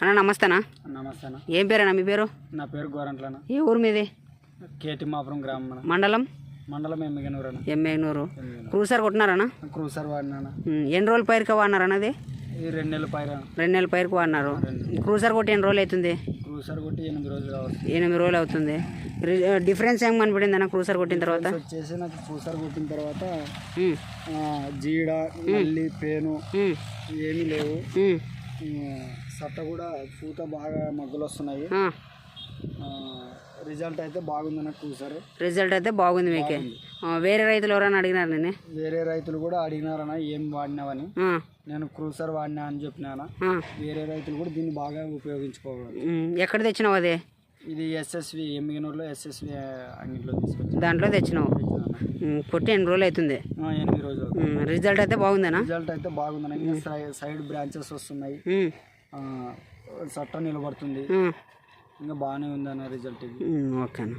అన్న నమస్తేనా. నమస్తే అన్న. ఏం పేరన్నా మీ పేరు? నా పేరు గోరంట్లన్న. ఏ ఊరు మీది? కేటిమాపురం గ్రామం. మండలం? మండలం ఎమ్మిగనూరు అన్న. ఎమ్మిగనూరు. క్రూసర్ కొట్టినారన్నా? క్రూసర్ వాడినా. ఎన్ని రోజులు పైరుగా వాడినారన్నది? ఈ 2 నెలల పైరు. 2 నెలల పైరుకు వాడినారు. క్రూసర్ కొట్టి ఎన్ని రోజులు అవుతుంది? క్రూసర్ కొట్టి 8 రోజులు కావచ్చు. 8 రోజులు అవుతుంది. డిఫరెన్స్ ఏం కనపడింది అన్న క్రూసర్ కొట్టిన తర్వాత? వచ్చేసి నాకు క్రూసర్ కొట్టిన తర్వాత జీడ మళ్ళీ పేను ఏమీ లేవు. సట్ట కూడా పూత బాగా మగ్గులు వస్తున్నాయి. రిజల్ట్ అయితే బాగుంది అన్న. క్రూసర్ రిజల్ట్ అయితే బాగుంది మీకే. వేరే రైతులు ఎవరైనా అడిగినారు? నేను వేరే రైతులు కూడా అడిగినారన్న ఏం వాడినావని. నేను క్రూసర్ వాడినా అని చెప్పినాను. వేరే రైతులు కూడా దీన్ని బాగా ఉపయోగించుకోవాలి. ఎక్కడ తెచ్చినావు అది? ఇది ఎస్ఎస్వి ఎమ్మిగనూరులో ఎస్ఎస్వి అంగిట్లో తీసుకొచ్చి దాంట్లో తెచ్చినావు. కొట్టి 8 రోజులు అవుతుంది. 8 రోజులు. రిజల్ట్ అయితే బాగుందనా? రిజల్ట్ అయితే బాగుందన్న. ఇంకా సైడ్ బ్రాంచెస్ వస్తున్నాయి. సట్ట నిలబడుతుంది. ఇంకా బాగానే ఉందన్న రిజల్ట్ ఇది. ఓకే అన్న.